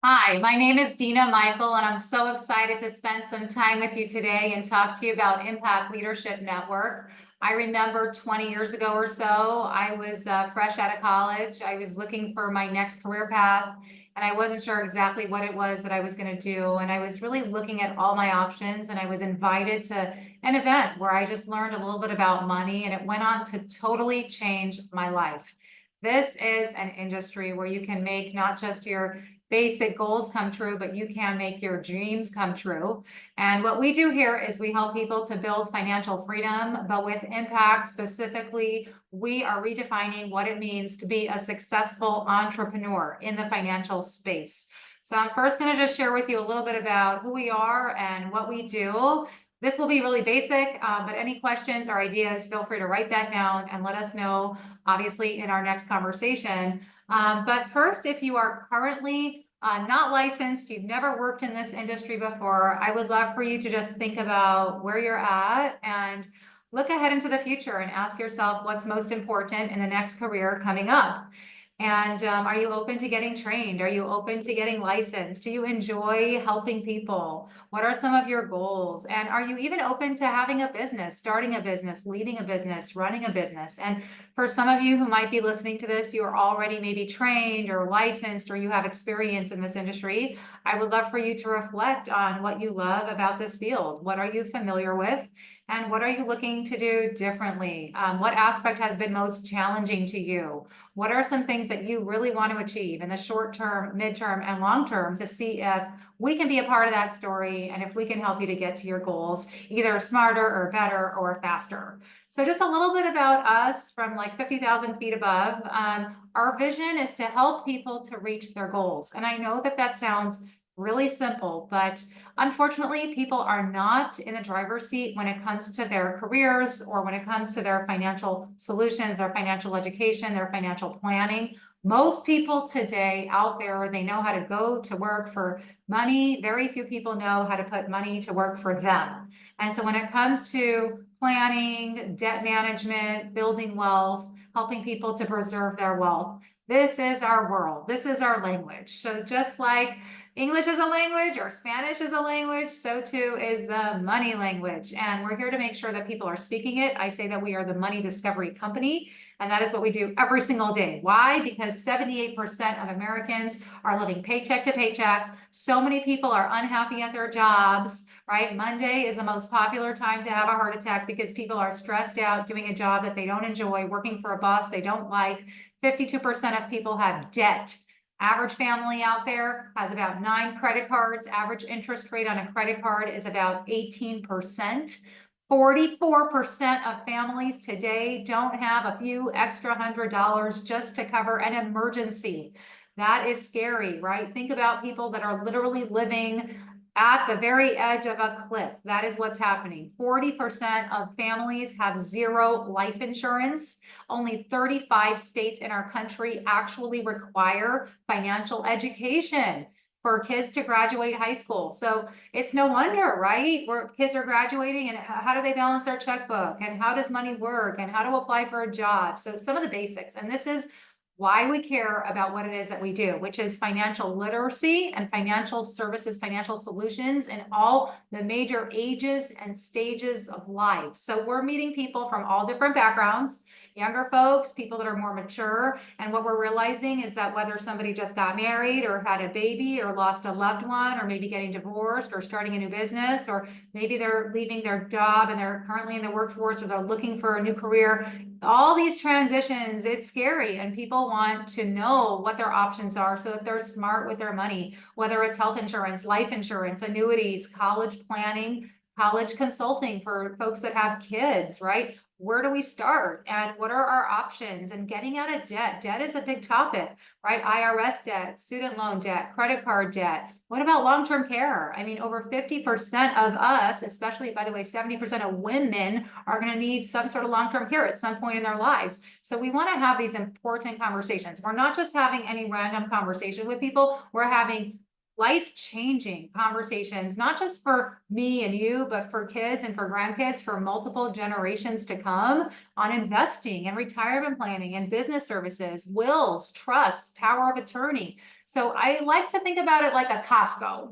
Hi, my name is Dina Michael, and I'm so excited to spend some time with you today and talk to you about Impact Leadership Network. I remember 20 years ago or so, I was fresh out of college. I was looking for my next career path, and I wasn't sure exactly what it was that I was going to do. And I was really looking at all my options, and I was invited to an event where I just learned a little bit about money, and it went on to totally change my life. This is an industry where you can make not just your basic goals come true, but you can make your dreams come true. And what we do here is we help people to build financial freedom, but with impact specifically, we are redefining what it means to be a successful entrepreneur in the financial space. So I'm first going to just share with you a little bit about who we are and what we do. This will be really basic, but any questions or ideas, feel free to write that down and let us know, obviously, in our next conversation. But first, if you are currently not licensed, you've never worked in this industry before, I would love for you to just think about where you're at and look ahead into the future and ask yourself what's most important in the next career coming up. And are you open to getting trained? Are you open to getting licensed? Do you enjoy helping people? What are some of your goals? And are you even open to having a business, starting a business, leading a business, running a business? And for some of you who might be listening to this, you are already maybe trained or licensed, or you have experience in this industry. I would love for you to reflect on what you love about this field. What are you familiar with? And what are you looking to do differently? What aspect has been most challenging to you? What are some things that you really want to achieve in the short term, midterm, and long term to see if we can be a part of that story and if we can help you to get to your goals, either smarter or better or faster. So just a little bit about us from like 50,000 feet above. Our vision is to help people to reach their goals. And I know that that sounds really simple, but unfortunately, people are not in the driver's seat when it comes to their careers or when it comes to their financial solutions, their financial education, their financial planning. Most people today out there, they know how to go to work for money. Very few people know how to put money to work for them. And so when it comes to planning, debt management, building wealth, helping people to preserve their wealth, this is our world. This is our language. So just like English is a language or Spanish is a language, so too is the money language. And we're here to make sure that people are speaking it. I say that we are the money discovery company, and that is what we do every single day. Why? Because 78% of Americans are living paycheck to paycheck. So many people are unhappy at their jobs, right? Monday is the most popular time to have a heart attack because people are stressed out doing a job that they don't enjoy, working for a boss they don't like. 52% of people have debt. Average family out there has about 9 credit cards. Average interest rate on a credit card is about 18%. 44% of families today don't have a few extra $100 just to cover an emergency. That is scary, right? Think about people that are literally living at the very edge of a cliff. That is what's happening. 40% of families have zero life insurance. Only 35 states in our country actually require financial education for kids to graduate high school. So it's no wonder, right? Where kids are graduating and how do they balance their checkbook and how does money work and how to apply for a job. So some of the basics, and this is why we care about what it is that we do, which is financial literacy and financial services, financial solutions in all the major ages and stages of life. So we're meeting people from all different backgrounds, younger folks, people that are more mature. And what we're realizing is that whether somebody just got married or had a baby or lost a loved one or maybe getting divorced or starting a new business, or maybe they're leaving their job and they're currently in the workforce or they're looking for a new career, all these transitions, it's scary, and people want to know what their options are so that they're smart with their money, whether it's health insurance, life insurance, annuities, college planning, college consulting for folks that have kids, right? Where do we start and what are our options? And getting out of debt. Debt is a big topic, right? IRS debt, student loan debt, credit card debt. What about long-term care? I mean, over 50% of us, especially, by the way, 70% of women are going to need some sort of long-term care at some point in their lives. So we want to have these important conversations. We're not just having any random conversation with people. We're having life-changing conversations, not just for me and you, but for kids and for grandkids for multiple generations to come on investing and retirement planning and business services, wills, trusts, power of attorney. So I like to think about it like a Costco.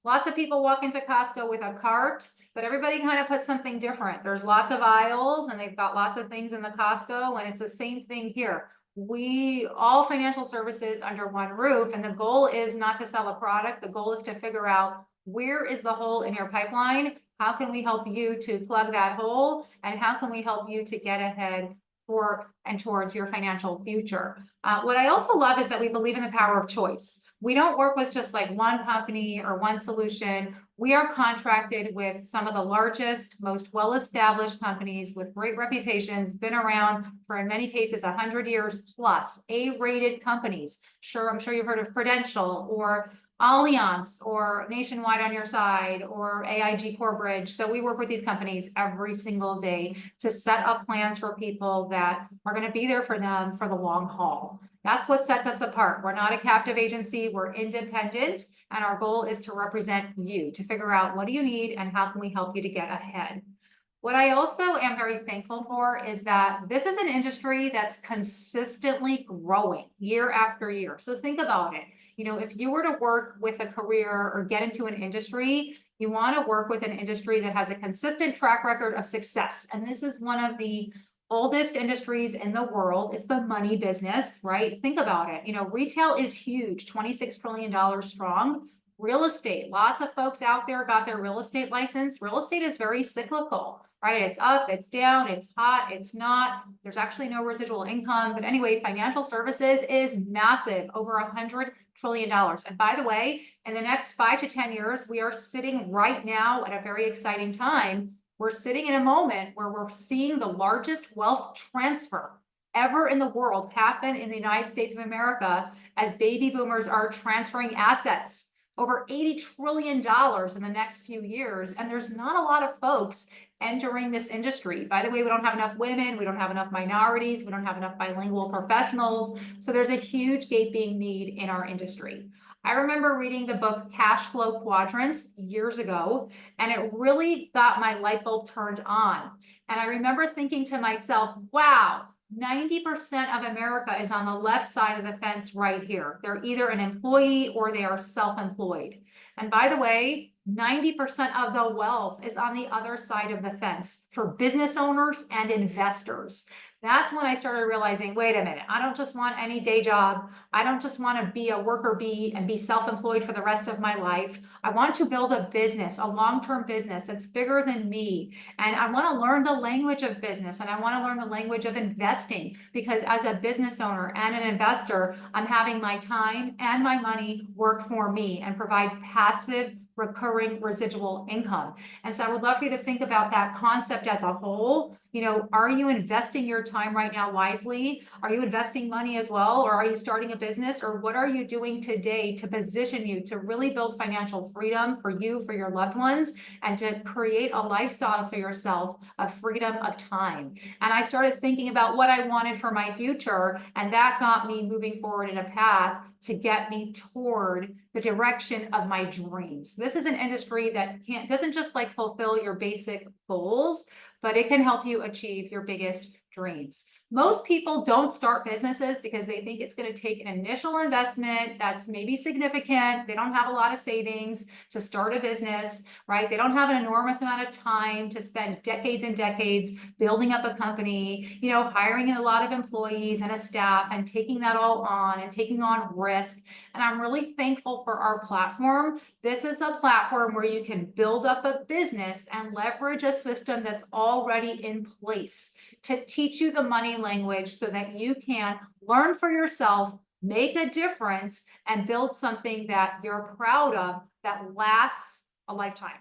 Lots of people walk into Costco with a cart, but everybody kind of puts something different. There's lots of aisles and they've got lots of things in the Costco, and it's the same thing here. We all financial services under one roof, and the goal is not to sell a product. The goal is to figure out where is the hole in your pipeline. How can we help you to plug that hole, and how can we help you to get ahead for and towards your financial future? What I also love is that we believe in the power of choice. We don't work with just like one company or one solution. We are contracted with some of the largest, most well-established companies with great reputations, been around for, in many cases, 100 years plus, A-rated companies. I'm sure you've heard of Prudential or Allianz or Nationwide on your side or AIG Corebridge. So we work with these companies every single day to set up plans for people that are going to be there for them for the long haul. That's what sets us apart. We're not a captive agency. We're independent. And our goal is to represent you, to figure out what do you need and how can we help you to get ahead. What I also am very thankful for is that this is an industry that's consistently growing year after year. So think about it. If you were to work with a career or get into an industry, you want to work with an industry that has a consistent track record of success. And this is one of the oldest industries in the world. It's the money business, right? Think about it. Retail is huge, $26 trillion strong. Real estate, lots of folks out there got their real estate license. Real estate is very cyclical, right? It's up, it's down, it's hot, it's not. There's actually no residual income. But anyway, financial services is massive, over $100 trillion. And by the way, in the next 5 to 10 years, we are sitting right now at a very exciting time. We're sitting in a moment where we're seeing the largest wealth transfer ever in the world happen in the United States of America as baby boomers are transferring assets. Over $80 trillion in the next few years. And there's not a lot of folks entering this industry. By the way, we don't have enough women, we don't have enough minorities, we don't have enough bilingual professionals. So there's a huge gaping need in our industry. I remember reading the book Cash Flow Quadrants years ago, and it really got my light bulb turned on. And I remember thinking to myself, wow, 90% of America is on the left side of the fence right here. They're either an employee or they are self-employed. And by the way, 90% of the wealth is on the other side of the fence for business owners and investors. That's when I started realizing, wait a minute, I don't just want any day job. I don't just want to be a worker bee and be self-employed for the rest of my life. I want to build a business, a long-term business that's bigger than me. And I want to learn the language of business, and I want to learn the language of investing, because as a business owner and an investor, I'm having my time and my money work for me and provide passive recurring residual income. And so I would love for you to think about that concept as a whole. Are you investing your time right now wisely? Are you investing money as well? Or are you starting a business? Or what are you doing today to position you to really build financial freedom for you, for your loved ones, and to create a lifestyle for yourself of freedom of time? And I started thinking about what I wanted for my future, and that got me moving forward in a path to get me toward the direction of my dreams. This is an industry that doesn't just like fulfill your basic goals, but it can help you achieve your biggest dreams. Most people don't start businesses because they think it's going to take an initial investment that's maybe significant. They don't have a lot of savings to start a business, right? They don't have an enormous amount of time to spend decades and decades building up a company, hiring a lot of employees and a staff and taking that all on and taking on risk. And I'm really thankful for our platform. This is a platform where you can build up a business and leverage a system that's already in place to teach you the money language so that you can learn for yourself, make a difference, and build something that you're proud of that lasts a lifetime.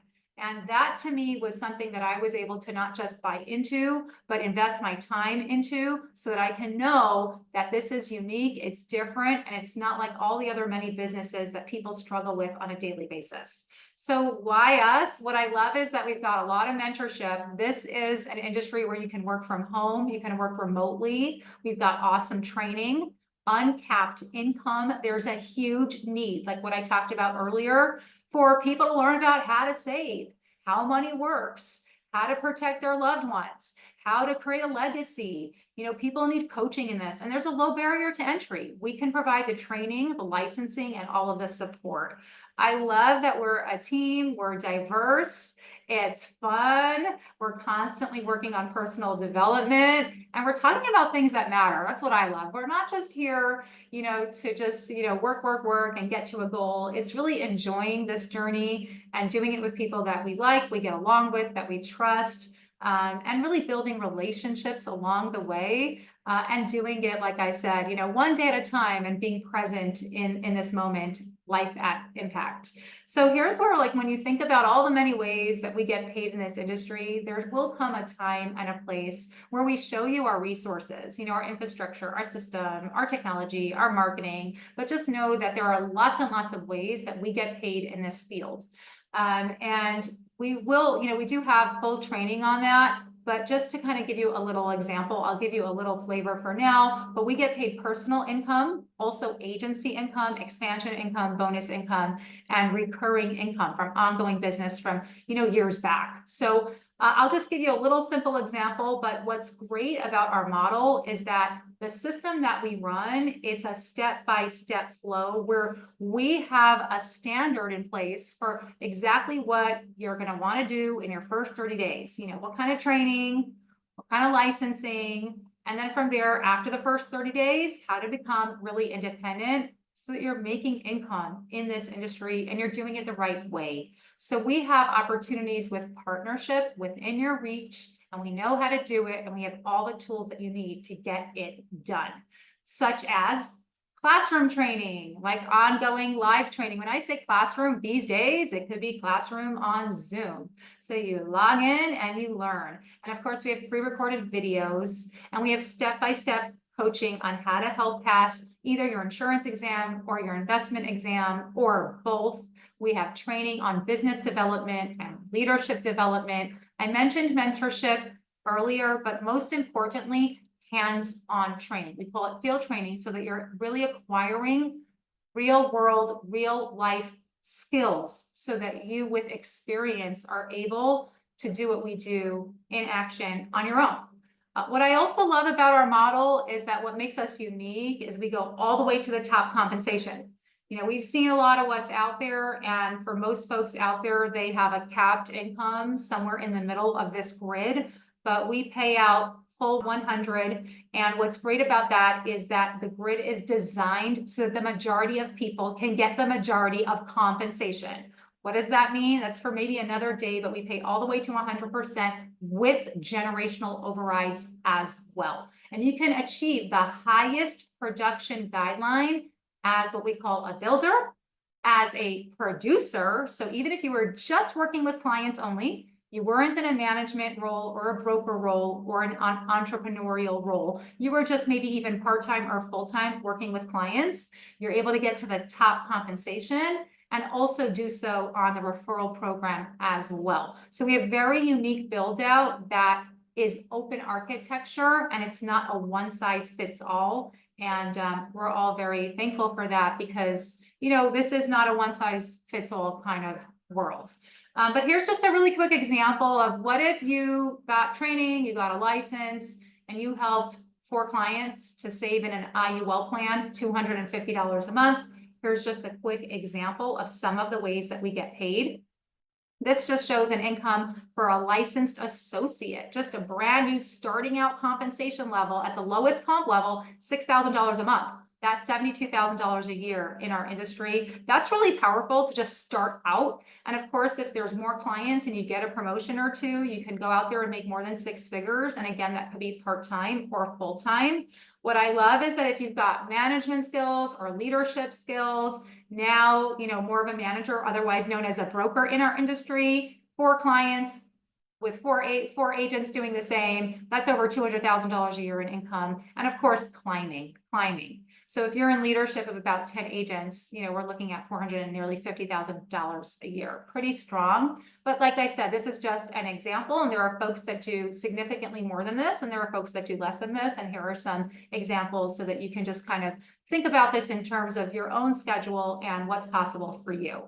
And that to me was something that I was able to not just buy into, but invest my time into so that I can know that this is unique, it's different, and it's not like all the other many businesses that people struggle with on a daily basis. So why us? What I love is that we've got a lot of mentorship. This is an industry where you can work from home, you can work remotely. We've got awesome training. uncapped income. There's a huge need, like what I talked about earlier, for people to learn about how to save, how money works, how to protect their loved ones, how to create a legacy. You know, people need coaching in this, and there's a low barrier to entry. We can provide the training, the licensing, and all of the support. I love that we're a team, we're diverse, it's fun, we're constantly working on personal development, and we're talking about things that matter. That's what I love. We're not just here, you know, to just, you know, work, and get to a goal. It's really enjoying this journey and doing it with people that we like, we get along with, that we trust, and really building relationships along the way, and doing it, like I said, you know, one day at a time, and being present in this moment, life at impact. So here's where, like, when you think about all the many ways that we get paid in this industry, there will come a time and a place where we show you our resources, you know, our infrastructure, our system, our technology, our marketing, but just know that there are lots and lots of ways that we get paid in this field. And we will, you know, we do have full training on that, but just to kind of give you a little example, I'll give you a little flavor for now, but we get paid personal income, also agency income, expansion income, bonus income, and recurring income from ongoing business from, you know, years back. So I'll just give you a little simple example, but what's great about our model is that the system that we run, it's a step-by-step flow where we have a standard in place for exactly what you're going to want to do in your first 30 days. You know, what kind of training, what kind of licensing, and then from there, after the first 30 days, how to become really independent so that you're making income in this industry and you're doing it the right way. So we have opportunities with partnership within your reach, and we know how to do it, and we have all the tools that you need to get it done, such as classroom training, like ongoing live training. When I say classroom these days, it could be classroom on Zoom. So you log in and you learn. And of course, we have pre-recorded videos, and we have step-by-step coaching on how to help pass either your insurance exam or your investment exam, or both. We have training on business development and leadership development. I mentioned mentorship earlier, but most importantly, hands-on training. We call it field training, so that you're really acquiring real world, real life skills, so that you with experience are able to do what we do in action on your own. What I also love about our model is that what makes us unique is we go all the way to the top compensation. You know, we've seen a lot of what's out there, and for most folks out there, they have a capped income somewhere in the middle of this grid, but we pay out full 100. And what's great about that is that the grid is designed so that the majority of people can get the majority of compensation. What does that mean? That's for maybe another day, but we pay all the way to 100% with generational overrides as well. And you can achieve the highest production guideline as what we call a builder, as a producer. So even if you were just working with clients only, you weren't in a management role or a broker role or an entrepreneurial role, you were just maybe even part-time or full-time working with clients, you're able to get to the top compensation and also do so on the referral program as well. So we have very unique build out that is open architecture, and it's not a one size fits all. And we're all very thankful for that, because, you know, this is not a one size fits all kind of world. But here's just a really quick example of what if you got training, you got a license, and you helped 4 clients to save in an IUL plan, $250 a month. Here's just a quick example of some of the ways that we get paid. This just shows an income for a licensed associate, just a brand new starting out compensation level at the lowest comp level, $6,000 a month. That's $72,000 a year in our industry. That's really powerful to just start out. And of course, if there's more clients and you get a promotion or two, you can go out there and make more than 6 figures. And again, that could be part-time or full-time. What I love is that if you've got management skills or leadership skills, now, you know, more of a manager, otherwise known as a broker in our industry, 4 clients with four agents doing the same, that's over $200,000 a year in income. And of course, climbing. So if you're in leadership of about 10 agents, we're looking at $400 and nearly $50,000 a year. Pretty strong. But like I said, this is just an example, and there are folks that do significantly more than this, and there are folks that do less than this. And here are some examples so that you can just kind of think about this in terms of your own schedule and what's possible for you.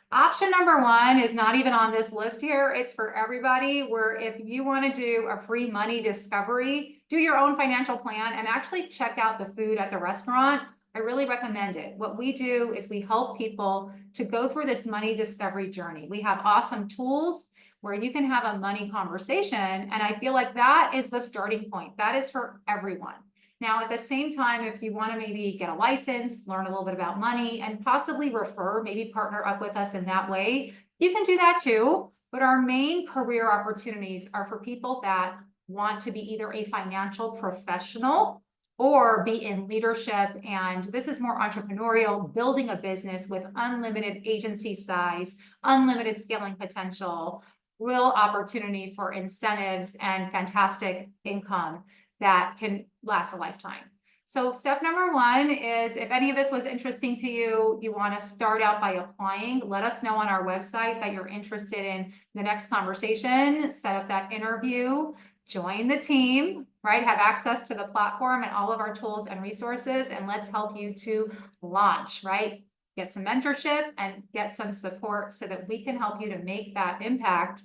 Option number one is not even on this list here. It's for everybody, where if you want to do a free money discovery, do your own financial plan and actually check out the food at the restaurant. I really recommend it. What we do is we help people to go through this money discovery journey. We have awesome tools where you can have a money conversation. And I feel like that is the starting point. That is for everyone. Now, at the same time, if you want to maybe get a license, learn a little bit about money, and possibly refer, maybe partner up with us in that way, you can do that too. But our main career opportunities are for people that want to be either a financial professional or be in leadership. And this is more entrepreneurial, building a business with unlimited agency size, unlimited scaling potential, real opportunity for incentives and fantastic income that can last a lifetime. So step number one is, if any of this was interesting to you, you want to start out by applying, let us know on our website that you're interested in the next conversation, set up that interview, join the team, right? Have access to the platform and all of our tools and resources, and let's help you to launch, right? Get some mentorship and get some support so that we can help you to make that impact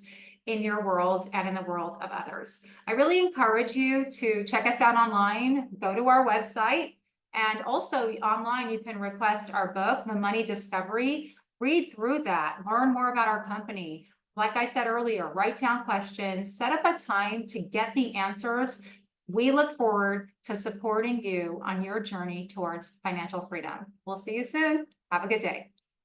in your world and in the world of others. I really encourage you to check us out online, go to our website, and also online you can request our book, The Money Discovery. Read through that, learn more about our company. Like I said earlier, write down questions, set up a time to get the answers. We look forward to supporting you on your journey towards financial freedom. We'll see you soon. Have a good day.